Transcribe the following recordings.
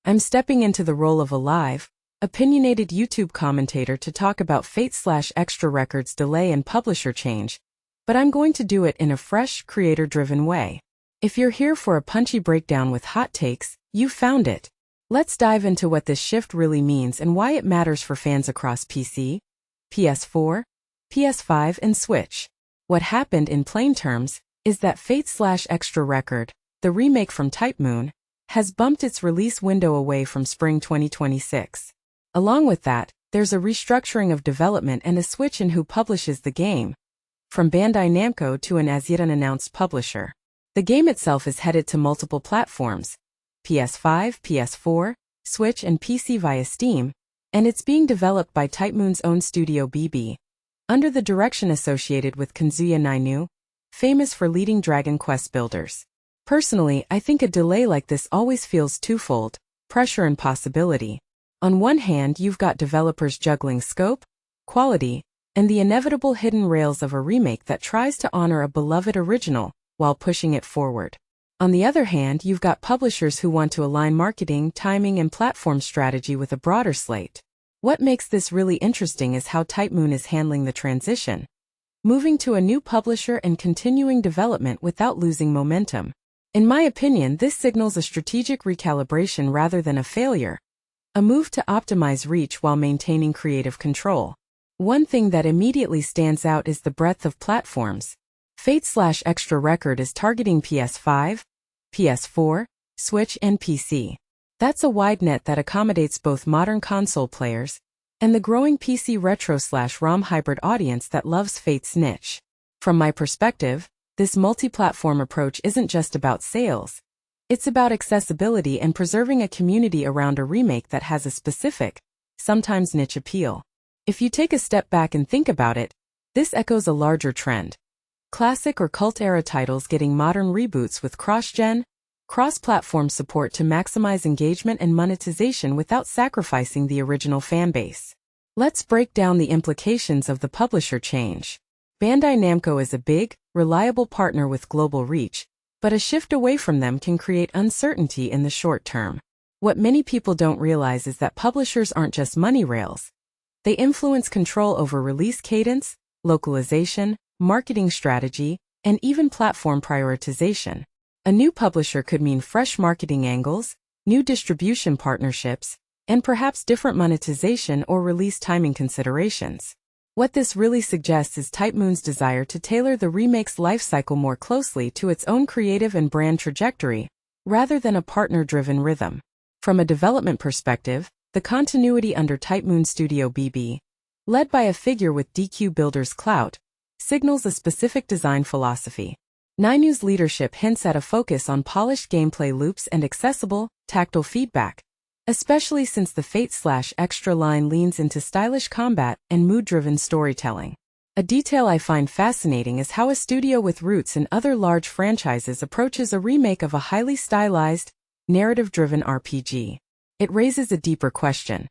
I'm stepping into the role of a live, opinionated YouTube commentator to talk about Fate/Extra Records' delay and publisher change, but I'm going to do it in a fresh, creator-driven way. If you're here for a punchy breakdown with hot takes, you found it. Let's dive into what this shift really means and why it matters for fans across PC, PS4, PS5, and Switch. What happened in plain terms is that Fate/Extra Record, the remake from TYPE-MOON, has bumped its release window away from spring 2026. Along with that, there's a restructuring of development and a switch in who publishes the game, from Bandai Namco to an as yet unannounced publisher. The game itself is headed to multiple platforms, PS5, PS4, Switch, and PC via Steam, and it's being developed by TYPE-MOON's own studio BB, under the direction associated with Kazuya Nainu, famous for leading Dragon Quest builders. Personally, I think a delay like this always feels twofold: pressure and possibility. On one hand, you've got developers juggling scope, quality, and the inevitable hidden rails of a remake that tries to honor a beloved original while pushing it forward. On the other hand, you've got publishers who want to align marketing, timing, and platform strategy with a broader slate. What makes this really interesting is how TYPE-MOON is handling the transition, moving to a new publisher and continuing development without losing momentum. In my opinion, this signals a strategic recalibration rather than a failure, a move to optimize reach while maintaining creative control. One thing that immediately stands out is the breadth of platforms. Fate/Extra Record is targeting PS5, PS4, Switch, and PC. That's a wide net that accommodates both modern console players and the growing PC retro/ROM hybrid audience that loves Fate's niche. From my perspective, this multi-platform approach isn't just about sales. It's about accessibility and preserving a community around a remake that has a specific, sometimes niche appeal. If you take a step back and think about it, this echoes a larger trend. Classic or cult-era titles getting modern reboots with cross-gen, cross-platform support to maximize engagement and monetization without sacrificing the original fanbase. Let's break down the implications of the publisher change. Bandai Namco is a big, reliable partner with global reach, but a shift away from them can create uncertainty in the short term. What many people don't realize is that publishers aren't just money rails. They influence control over release cadence, localization, marketing strategy, and even platform prioritization. A new publisher could mean fresh marketing angles, new distribution partnerships, and perhaps different monetization or release timing considerations. What this really suggests is TYPE-MOON's desire to tailor the remake's lifecycle more closely to its own creative and brand trajectory, rather than a partner-driven rhythm. From a development perspective, the continuity under TYPE-MOON Studio BB, led by a figure with DQ Builder's clout, signals a specific design philosophy. Nainu's leadership hints at a focus on polished gameplay loops and accessible, tactile feedback, especially since the Fate/Extra line leans into stylish combat and mood-driven storytelling. A detail I find fascinating is how a studio with roots in other large franchises approaches a remake of a highly stylized, narrative-driven RPG. It raises a deeper question.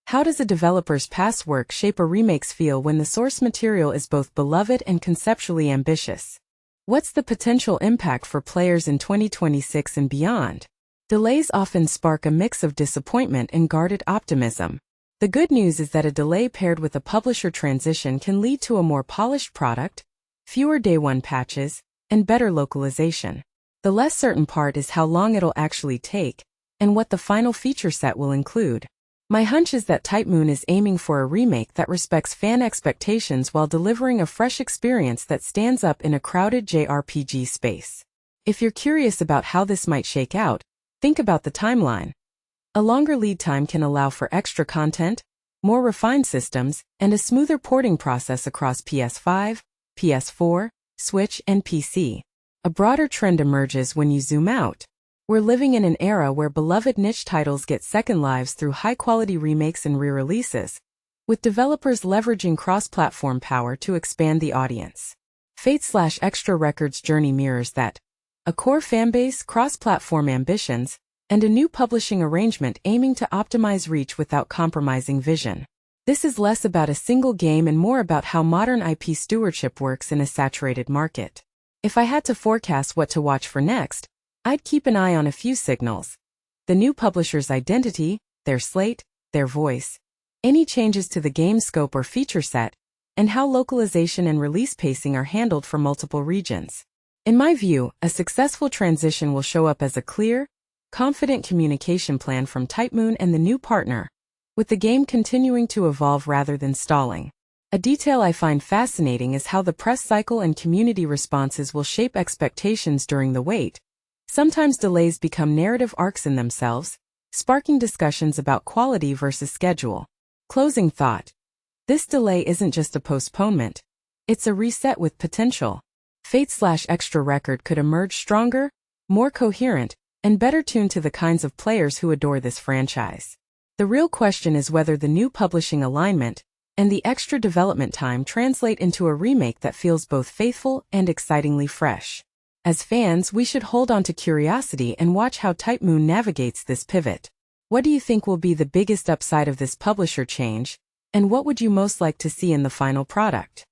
How does a developer's past work shape a remake's feel when the source material is both beloved and conceptually ambitious? What's the potential impact for players in 2026 and beyond? Delays often spark a mix of disappointment and guarded optimism. The good news is that a delay paired with a publisher transition can lead to a more polished product, fewer day-one patches, and better localization. The less certain part is how long it'll actually take, and what the final feature set will include. My hunch is that TYPE-MOON is aiming for a remake that respects fan expectations while delivering a fresh experience that stands up in a crowded JRPG space. If you're curious about how this might shake out, think about the timeline. A longer lead time can allow for extra content, more refined systems, and a smoother porting process across PS5, PS4, Switch, and PC. A broader trend emerges when you zoom out. We're living in an era where beloved niche titles get second lives through high-quality remakes and re-releases, with developers leveraging cross-platform power to expand the audience. Fate/Extra Records' journey mirrors that: a core fanbase, cross-platform ambitions, and a new publishing arrangement aiming to optimize reach without compromising vision. This is less about a single game and more about how modern IP stewardship works in a saturated market. If I had to forecast what to watch for next, I'd keep an eye on a few signals. the new publisher's identity, their slate, their voice, any changes to the game's scope or feature set, and how localization and release pacing are handled for multiple regions. In my view, a successful transition will show up as a clear, confident communication plan from TYPE-MOON and the new partner, with the game continuing to evolve rather than stalling. A detail I find fascinating is how the press cycle and community responses will shape expectations during the wait. Sometimes delays become narrative arcs in themselves, sparking discussions about quality versus schedule. Closing thought. This delay isn't just a postponement. It's a reset with potential. Fate/Extra Record could emerge stronger, more coherent, and better tuned to the kinds of players who adore this franchise. The real question is whether the new publishing alignment and the extra development time translate into a remake that feels both faithful and excitingly fresh. As fans, we should hold on to curiosity and watch how TYPE-MOON navigates this pivot. What do you think will be the biggest upside of this publisher change, and what would you most like to see in the final product?